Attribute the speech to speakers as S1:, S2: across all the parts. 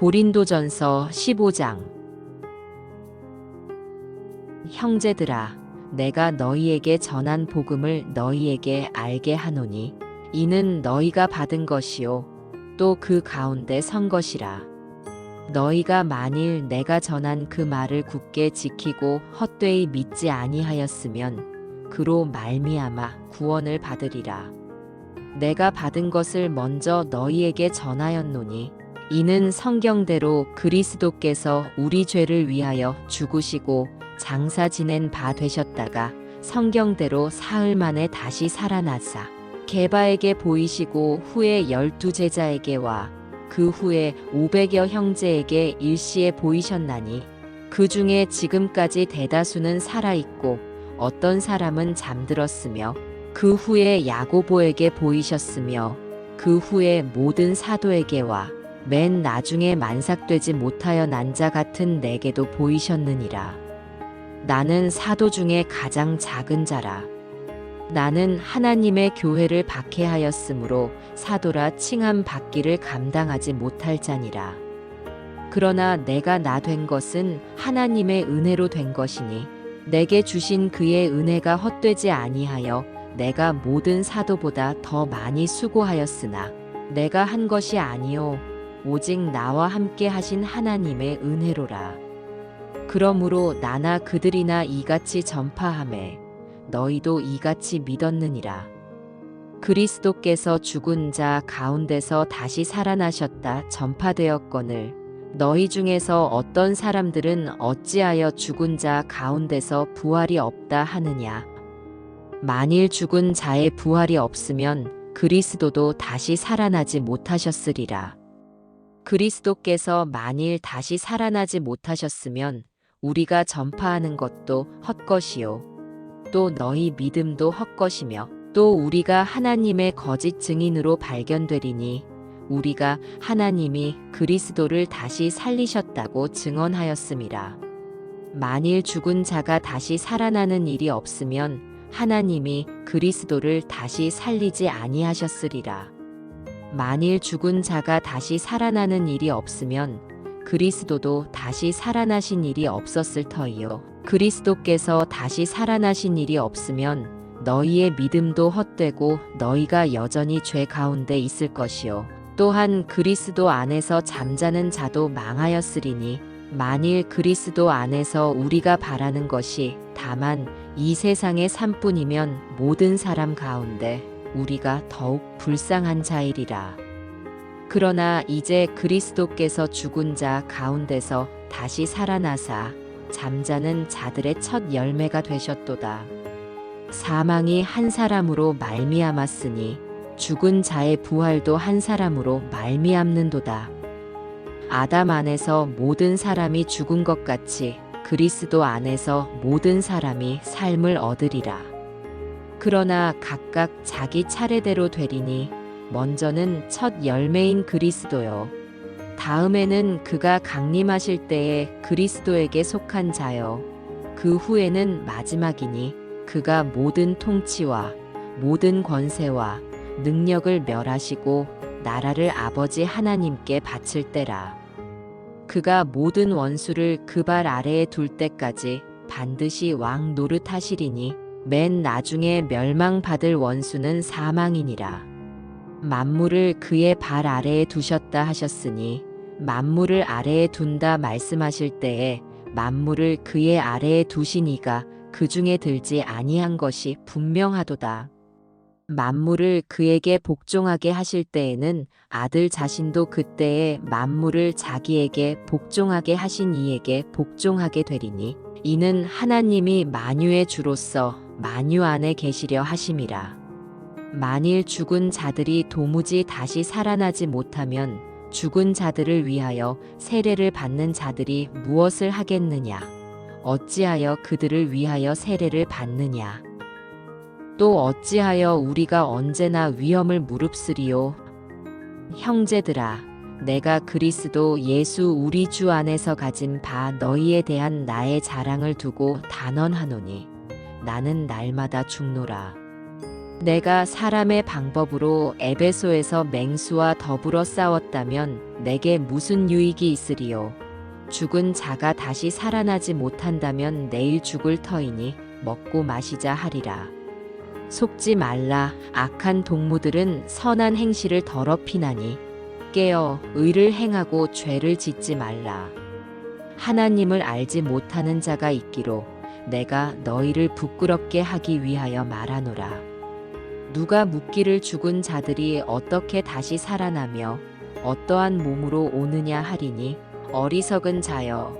S1: 고린도전서 15장. 형제들아, 내가 너희에게 전한 복음을 너희에게 알게 하노니 이는 너희가 받은 것이요 또 그 가운데 선 것이라. 너희가 만일 내가 전한 그 말을 굳게 지키고 헛되이 믿지 아니하였으면 그로 말미암아 구원을 받으리라. 내가 받은 것을 먼저 너희에게 전하였노니 이는 성경대로 그리스도께서 우리 죄를 위하여 죽으시고 장사 지낸 바 되셨다가 성경대로 사흘 만에 다시 살아나사 게바에게 보이시고 후에 12 제자에게와 그 후에 500여 형제에게 일시에 보이셨나니 그 중에 지금까지 대다수는 살아있고 어떤 사람은 잠들었으며 그 후에 야고보에게 보이셨으며 그 후에 모든 사도에게와 맨 나중에 만삭되지 못하여 난 자 같은 내게도 보이셨느니라. 나는 사도 중에 가장 작은 자라. 나는 하나님의 교회를 박해하였으므로 사도라 칭함 받기를 감당하지 못할 자니라. 그러나 내가 나 된 것은 하나님의 은혜로 된 것이니 내게 주신 그의 은혜가 헛되지 아니하여 내가 모든 사도보다 더 많이 수고하였으나 내가 한 것이 아니요 오직 나와 함께 하신 하나님의 은혜로라. 그러므로 나나 그들이나 이같이 전파하매 너희도 이같이 믿었느니라. 그리스도께서 죽은 자 가운데서 다시 살아나셨다 전파되었거늘 너희 중에서 어떤 사람들은 어찌하여 죽은 자 가운데서 부활이 없다 하느냐. 만일 죽은 자의 부활이 없으면 그리스도도 다시 살아나지 못하셨으리라. 그리스도께서 만일 다시 살아나지 못하셨으면 우리가 전파하는 것도 헛것이요 또 너희 믿음도 헛것이며 또 우리가 하나님의 거짓 증인으로 발견되리니 우리가 하나님이 그리스도를 다시 살리셨다고 증언하였음이라. 만일 죽은 자가 다시 살아나는 일이 없으면 하나님이 그리스도를 다시 살리지 아니하셨으리라. 만일 죽은 자가 다시 살아나는 일이 없으면 그리스도도 다시 살아나신 일이 없었을 터이요. 그리스도께서 다시 살아나신 일이 없으면 너희의 믿음도 헛되고 너희가 여전히 죄 가운데 있을 것이요. 또한 그리스도 안에서 잠자는 자도 망하였으리니 만일 그리스도 안에서 우리가 바라는 것이 다만 이 세상의 삶뿐이면 모든 사람 가운데 우리가 더욱 불쌍한 자이리라. 그러나 이제 그리스도께서 죽은 자 가운데서 다시 살아나사 잠자는 자들의 첫 열매가 되셨도다. 사망이 한 사람으로 말미암았으니 죽은 자의 부활도 한 사람으로 말미암는도다. 아담 안에서 모든 사람이 죽은 것 같이 그리스도 안에서 모든 사람이 삶을 얻으리라. 그러나 각각 자기 차례대로 되리니 먼저는 첫 열매인 그리스도요. 다음에는 그가 강림하실 때에 그리스도에게 속한 자요. 그 후에는 마지막이니 그가 모든 통치와 모든 권세와 능력을 멸하시고 나라를 아버지 하나님께 바칠 때라. 그가 모든 원수를 그 발 아래에 둘 때까지 반드시 왕 노릇하시리니 맨 나중에 멸망받을 원수는 사망이니라. 만물을 그의 발 아래에 두셨다 하셨으니 만물을 아래에 둔다 말씀하실 때에 만물을 그의 아래에 두신 이가 그 중에 들지 아니한 것이 분명하도다. 만물을 그에게 복종하게 하실 때에는 아들 자신도 그때에 만물을 자기에게 복종하게 하신 이에게 복종하게 되리니 이는 하나님이 만유의 주로서 만유 안에 계시려 하심이라. 만일 죽은 자들이 도무지 다시 살아나지 못하면 죽은 자들을 위하여 세례를 받는 자들이 무엇을 하겠느냐? 어찌하여 그들을 위하여 세례를 받느냐? 또 어찌하여 우리가 언제나 위험을 무릅쓰리요? 형제들아, 내가 그리스도 예수 우리 주 안에서 가진 바 너희에 대한 나의 자랑을 두고 단언하노니 나는 날마다 죽노라. 내가 사람의 방법으로 에베소에서 맹수와 더불어 싸웠다면 내게 무슨 유익이 있으리요. 죽은 자가 다시 살아나지 못한다면 내일 죽을 터이니 먹고 마시자 하리라. 속지 말라. 악한 동무들은 선한 행실을 더럽히나니 깨어 의를 행하고 죄를 짓지 말라. 하나님을 알지 못하는 자가 있기로 내가 너희를 부끄럽게 하기 위하여 말하노라. 누가 묻기를 죽은 자들이 어떻게 다시 살아나며 어떠한 몸으로 오느냐 하리니 어리석은 자여,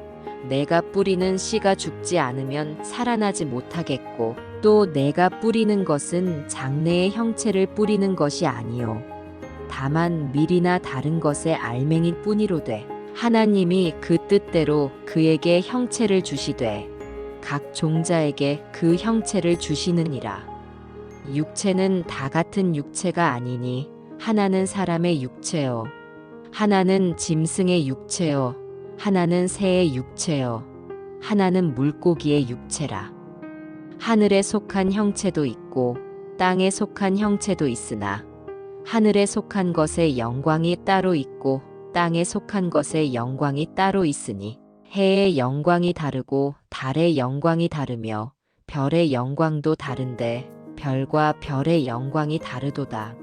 S1: 내가 뿌리는 씨가 죽지 않으면 살아나지 못하겠고 또 내가 뿌리는 것은 장래의 형체를 뿌리는 것이 아니요 다만 밀이나 다른 것의 알맹이일 뿐이로되 하나님이 그 뜻대로 그에게 형체를 주시되 각 종자에게 그 형체를 주시느니라. 육체는 다 같은 육체가 아니니 하나는 사람의 육체요 하나는 짐승의 육체요 하나는 새의 육체요 하나는 물고기의 육체라. 하늘에 속한 형체도 있고 땅에 속한 형체도 있으나 하늘에 속한 것의 영광이 따로 있고 땅에 속한 것의 영광이 따로 있으니 해의 영광이 다르고 달의 영광이 다르며 별의 영광도 다른데 별과 별의 영광이 다르도다.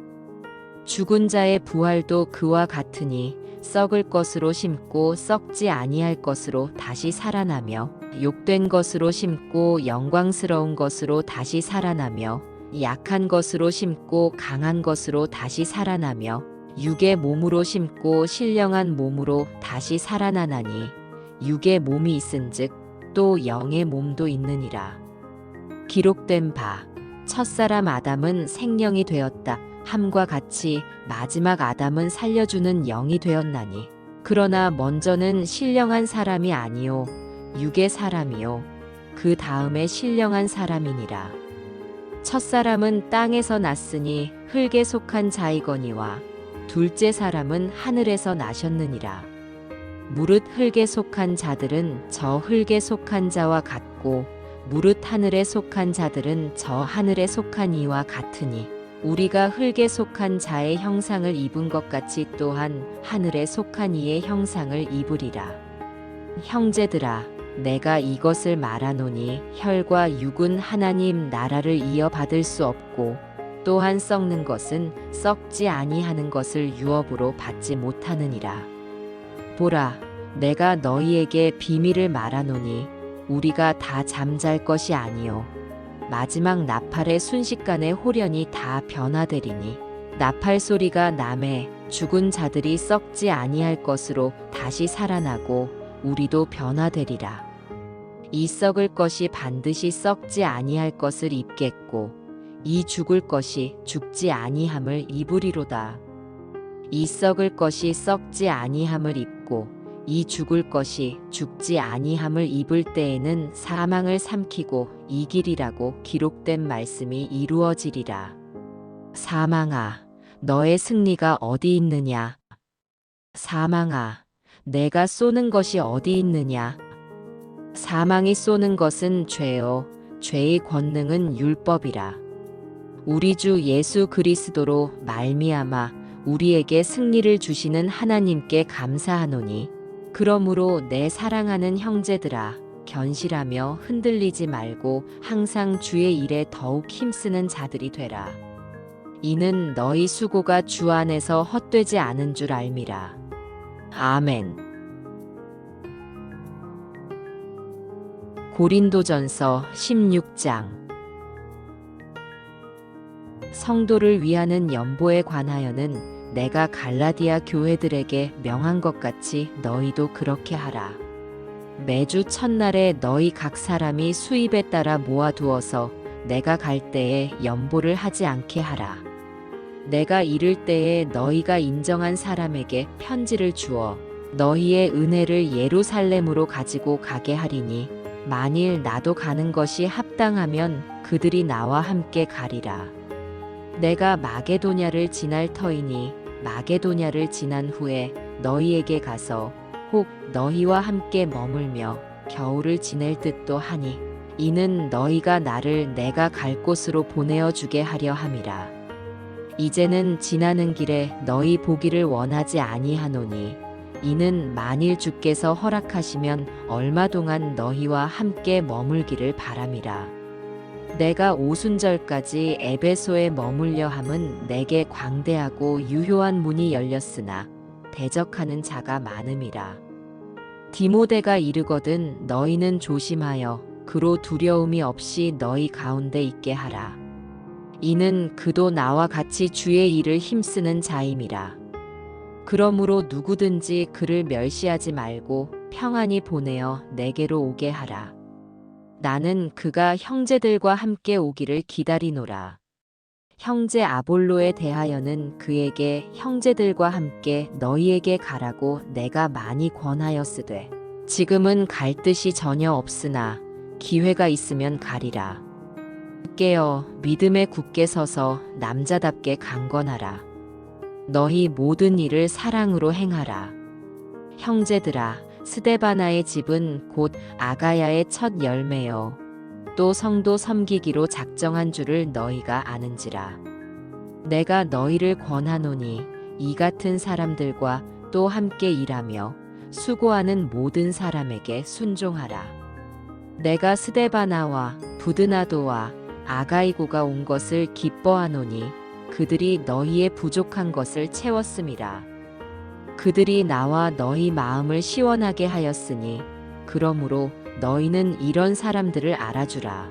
S1: 죽은 자의 부활도 그와 같으니 썩을 것으로 심고 썩지 아니할 것으로 다시 살아나며 욕된 것으로 심고 영광스러운 것으로 다시 살아나며 약한 것으로 심고 강한 것으로 다시 살아나며 육의 몸으로 심고 신령한 몸으로 다시 살아나나니 육의 몸이 있은즉 또 영의 몸도 있느니라. 기록된 바 첫사람 아담은 생령이 되었다 함과 같이 마지막 아담은 살려주는 영이 되었나니 그러나 먼저는 신령한 사람이 아니요 육의 사람이요 그 다음에 신령한 사람이니라. 첫사람은 땅에서 났으니 흙에 속한 자이거니와 둘째 사람은 하늘에서 나셨느니라. 무릇 흙에 속한 자들은 저 흙에 속한 자와 같고 무릇 하늘에 속한 자들은 저 하늘에 속한 이와 같으니 우리가 흙에 속한 자의 형상을 입은 것 같이 또한 하늘에 속한 이의 형상을 입으리라. 형제들아, 내가 이것을 말하노니 혈과 육은 하나님 나라를 이어받을 수 없고 또한 썩는 것은 썩지 아니하는 것을 유업으로 받지 못하느니라. 보라, 내가 너희에게 비밀을 말하노니 우리가 다 잠잘 것이 아니요 마지막 나팔의 순식간에 홀연히 다 변화되리니 나팔 소리가 나매 죽은 자들이 썩지 아니할 것으로 다시 살아나고 우리도 변화되리라. 이 썩을 것이 반드시 썩지 아니할 것을 입겠고 이 죽을 것이 죽지 아니함을 입으리로다. 이 썩을 것이 썩지 아니함을 입고 이 죽을 것이 죽지 아니함을 입을 때에는 사망을 삼키고 이기리라고 기록된 말씀이 이루어지리라. 사망아, 너의 승리가 어디 있느냐? 사망아, 내가 쏘는 것이 어디 있느냐? 사망이 쏘는 것은 죄요, 죄의 권능은 율법이라. 우리 주 예수 그리스도로 말미암아 우리에게 승리를 주시는 하나님께 감사하노니 그러므로 내 사랑하는 형제들아, 견실하며 흔들리지 말고 항상 주의 일에 더욱 힘쓰는 자들이 되라. 이는 너희 수고가 주 안에서 헛되지 않은 줄 알미라. 아멘. 고린도전서 16장. 성도를 위하는 연보에 관하여는 내가 갈라디아 교회들에게 명한 것 같이 너희도 그렇게 하라. 매주 첫날에 너희 각 사람이 수입에 따라 모아두어서 내가 갈 때에 연보를 하지 않게 하라. 내가 이를 때에 너희가 인정한 사람에게 편지를 주어 너희의 은혜를 예루살렘으로 가지고 가게 하리니 만일 나도 가는 것이 합당하면 그들이 나와 함께 가리라. 내가 마게도냐를 지날 터이니 마게도냐를 지난 후에 너희에게 가서 혹 너희와 함께 머물며 겨울을 지낼 듯도 하니 이는 너희가 나를 내가 갈 곳으로 보내어 주게 하려 함이라. 이제는 지나는 길에 너희 보기를 원하지 아니하노니 이는 만일 주께서 허락하시면 얼마 동안 너희와 함께 머물기를 바람이라. 내가 오순절까지 에베소에 머물려 함은 내게 광대하고 유효한 문이 열렸으나 대적하는 자가 많음이라. 디모데가 이르거든 너희는 조심하여 그로 두려움이 없이 너희 가운데 있게 하라. 이는 그도 나와 같이 주의 일을 힘쓰는 자임이라. 그러므로 누구든지 그를 멸시하지 말고 평안히 보내어 내게로 오게 하라. 나는 그가 형제들과 함께 오기를 기다리노라. 형제 아볼로에 대하여는 그에게 형제들과 함께 너희에게 가라고 내가 많이 권하였으되 지금은 갈 뜻이 전혀 없으나 기회가 있으면 가리라. 깨어 믿음에 굳게 서서 남자답게 강건하라. 너희 모든 일을 사랑으로 행하라. 형제들아, 스데바나의 집은 곧 아가야의 첫 열매요. 또 성도 섬기기로 작정한 줄을 너희가 아는지라. 내가 너희를 권하노니 이 같은 사람들과 또 함께 일하며 수고하는 모든 사람에게 순종하라. 내가 스데바나와 부드나도와 아가이고가 온 것을 기뻐하노니 그들이 너희의 부족한 것을 채웠음이라. 그들이 나와 너희 마음을 시원하게 하였으니 그러므로 너희는 이런 사람들을 알아주라.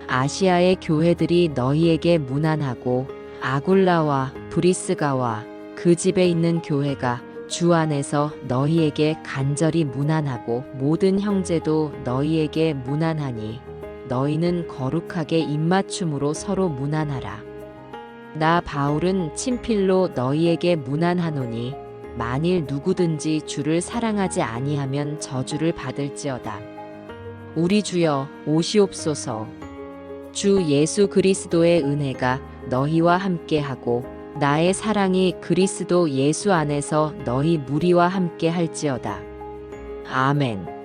S1: 아시아의 교회들이 너희에게 문안하고 아굴라와 브리스가와 그 집에 있는 교회가 주 안에서 너희에게 간절히 문안하고 모든 형제도 너희에게 문안하니 너희는 거룩하게 입맞춤으로 서로 문안하라. 나 바울은 친필로 너희에게 문안하노니 만일 누구든지 주를 사랑하지 아니하면 저주를 받을지어다. 우리 주여 오시옵소서. 주 예수 그리스도의 은혜가 너희와 함께하고 나의 사랑이 그리스도 예수 안에서 너희 무리와 함께 할지어다. 아멘.